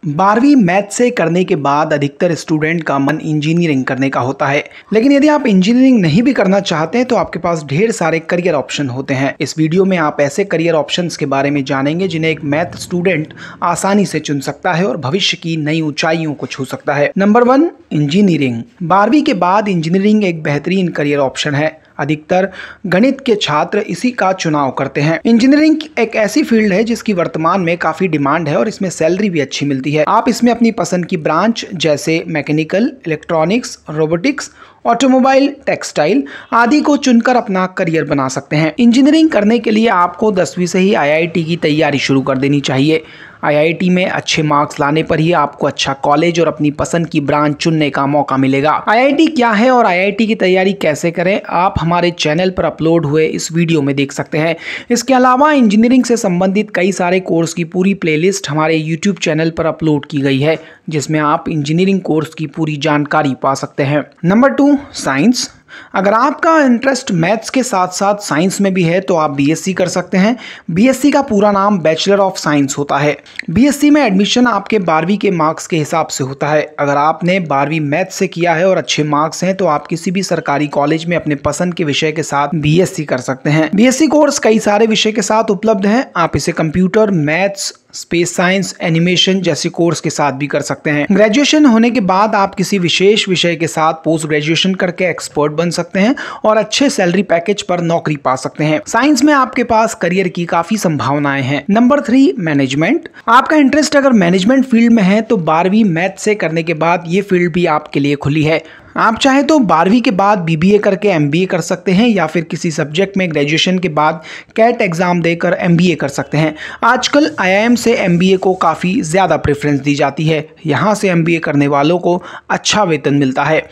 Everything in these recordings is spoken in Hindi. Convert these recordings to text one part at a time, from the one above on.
12वीं मैथ से करने के बाद अधिकतर स्टूडेंट का मन इंजीनियरिंग करने का होता है, लेकिन यदि आप इंजीनियरिंग नहीं भी करना चाहते हैं तो आपके पास ढेर सारे करियर ऑप्शन होते हैं। इस वीडियो में आप ऐसे करियर ऑप्शंस के बारे में जानेंगे जिन्हें एक मैथ स्टूडेंट आसानी से चुन सकता है और भविष्य की नई ऊंचाइयों को छू सकता है। Number 1, engineering. 12वीं के बाद इंजीनियरिंग एक बेहतरीन करियर ऑप्शन है। अधिकतर गणित के छात्र इसी का चुनाव करते हैं। इंजीनियरिंग एक ऐसी फील्ड है जिसकी वर्तमान में काफी डिमांड है और इसमें सैलरी भी अच्छी मिलती है। आप इसमें अपनी पसंद की ब्रांच जैसे mechanical, electronics, robotics, automobile, textile आदि को चुनकर अपना करियर बना सकते हैं। इंजीनियरिंग करने के लिए आपको 10वीं से ही IIT की तैयारी शुरू कर देनी चाहिए। IIT में अच्छे मार्क्स लाने पर ही आपको अच्छा कॉलेज और अपनी पसंद की ब्रांच चुनने का मौका मिलेगा। IIT क्या है और IIT की तैयारी कैसे करें, आप हमारे चैनल पर अपलोड हुए इस वीडियो में देख सकते हैं। इसके अलावा इंजीनियरिंग से संबंधित कई सारे कोर्स की पूरी प्लेलिस्ट हमारे YouTube चैनल पर अपलोड की गई है, जिसमें आप इंजीनियरिंग कोर्स की पूरी जानकारी पा सकते हैं। Number 2, science. अगर आपका इंटरेस्ट मैथ्स के साथ साथ साइंस में भी है तो आप BSc कर सकते हैं। BSc का पूरा नाम बैचलर ऑफ साइंस होता है। BSc में एडमिशन आपके 12वीं के मार्क्स के हिसाब से होता है। अगर आपने 12वीं मैथ्स से किया है और अच्छे मार्क्स हैं तो आप किसी भी सरकारी कॉलेज में अपने पसंद के विषय के साथ BSc कर सकते हैं। BSc कोर्स कई सारे विषय के साथ उपलब्ध है। आप इसे computer, maths, space science, animation जैसे कोर्स के साथ भी कर सकते हैं। ग्रेजुएशन होने के बाद आप किसी विशेष विषय के साथ पोस्ट ग्रेजुएशन करके एक्सपर्ट बन सकते हैं और अच्छे सैलरी पैकेज पर नौकरी पा सकते हैं। साइंस में आपके पास करियर की काफी संभावनाएं हैं। Number 3, management. आपका इंटरेस्ट अगर मैनेजमेंट फील्ड में है तो 12वीं मैथ से करने के बाद ये फील्ड भी आपके लिए खुली है। आप चाहे तो 12वीं के बाद BBA करके MBA कर सकते हैं या फिर किसी सब्जेक्ट में ग्रेजुएशन के बाद कैट एग्जाम देकर MBA कर सकते हैं। आजकल IIM से MBA को काफ़ी ज़्यादा प्रेफरेंस दी जाती है। यहाँ से MBA करने वालों को अच्छा वेतन मिलता है।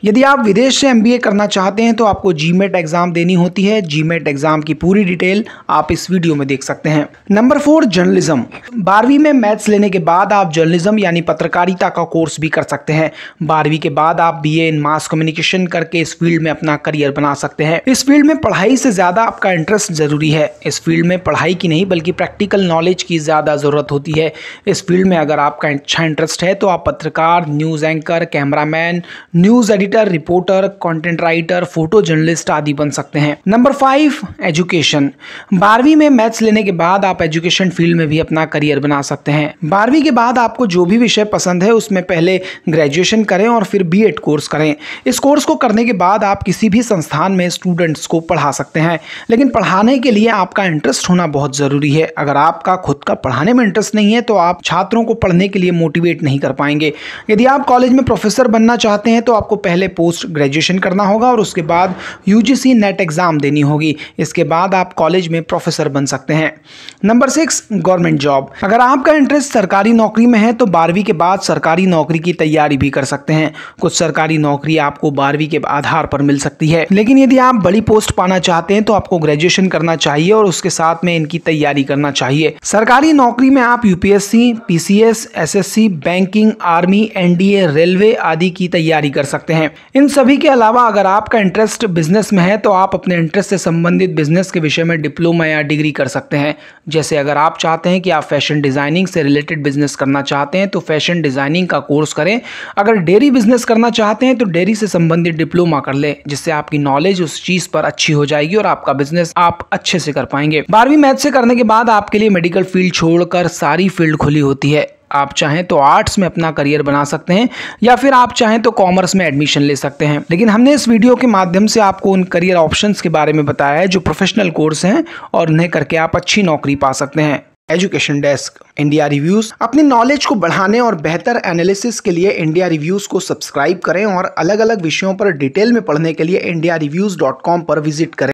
यदि आप विदेश से MBA करना चाहते हैं तो आपको GMAT एग्जाम देनी होती है। GMAT एग्जाम की पूरी डिटेल आप इस वीडियो में देख सकते हैं। Number 4, journalism. 12वीं में मैथ्स लेने के बाद आप जर्नलिज्म यानी पत्रकारिता का कोर्स भी कर सकते हैं। 12वीं के बाद आप BA इन मास कम्युनिकेशन करके इस फील्ड में अपना करियर बना सकते हैं। इस फील्ड में पढ़ाई से ज़्यादा आपका इंटरेस्ट जरूरी है। इस फील्ड में पढ़ाई की नहीं बल्कि प्रैक्टिकल नॉलेज की ज़्यादा ज़रूरत होती है। इस फील्ड में अगर आपका अच्छा इंटरेस्ट है तो आप पत्रकार, news anchor, cameraman, news editor, reporter, content writer, photo journalist आदि बन सकते हैं। Number 5, education. 12वीं में मैथ्स लेने के बाद आप एजुकेशन फील्ड में भी अपना करियर बना सकते हैं। 12वीं के बाद आपको जो भी विषय पसंद है उसमें पहले ग्रेजुएशन करें और फिर B.Ed कोर्स करें। इस कोर्स को करने के बाद आप किसी भी संस्थान में स्टूडेंट्स को पढ़ा सकते हैं, लेकिन पढ़ाने के लिए आपका इंटरेस्ट होना बहुत ज़रूरी है। अगर आपका खुद का पढ़ाने में इंटरेस्ट नहीं है तो आप छात्रों को पढ़ने के लिए मोटिवेट नहीं कर पाएंगे। यदि आप कॉलेज में प्रोफेसर बनना चाहते हैं तो आपको पहले पोस्ट ग्रेजुएशन करना होगा और उसके बाद UGC नेट एग्जाम देनी होगी। इसके बाद आप कॉलेज में प्रोफेसर बन सकते हैं। Number 6, government job. अगर आपका इंटरेस्ट सरकारी नौकरी में है तो 12वीं के बाद सरकारी नौकरी की तैयारी भी कर सकते हैं। कुछ सरकारी नौकरी आपको 12वीं के आधार पर मिल सकती है, लेकिन यदि आप बड़ी पोस्ट पाना चाहते हैं तो आपको ग्रेजुएशन करना चाहिए और उसके साथ में इनकी तैयारी करना चाहिए। सरकारी नौकरी में आप UPSC, PCS, SSC, banking, army, NDA, railway आदि की तैयारी कर सकते हैं। इन सभी के अलावा अगर आपका इंटरेस्ट बिजनेस में है तो आप अपने इंटरेस्ट से संबंधित बिजनेस के विषय में डिप्लोमा या डिग्री कर सकते हैं। जैसे अगर आप चाहते हैं कि आप फैशन डिजाइनिंग से रिलेटेड बिजनेस करना चाहते हैं तो फैशन डिजाइनिंग का कोर्स करें। अगर डेयरी बिजनेस करना चाहते हैं तो डेयरी से संबंधित डिप्लोमा कर लें, जिससे आपकी नॉलेज उस चीज पर अच्छी हो जाएगी और आपका बिजनेस आप अच्छे से कर पाएंगे। 12वीं मैथ से करने के बाद आपके लिए मेडिकल फील्ड छोड़कर सारी फील्ड खुली होती है। आप चाहें तो आर्ट्स में अपना करियर बना सकते हैं या फिर आप चाहें तो कॉमर्स में एडमिशन ले सकते हैं, लेकिन हमने इस वीडियो के माध्यम से आपको उन करियर ऑप्शंस के बारे में बताया है जो प्रोफेशनल कोर्स हैं और उन्हें करके आप अच्छी नौकरी पा सकते हैं। Education desk, India reviews. अपनी नॉलेज को बढ़ाने और बेहतर एनालिसिस के लिए इंडिया रिव्यूज को सब्सक्राइब करें और अलग अलग विषयों पर डिटेल में पढ़ने के लिए indiareviews.com पर विजिट करें।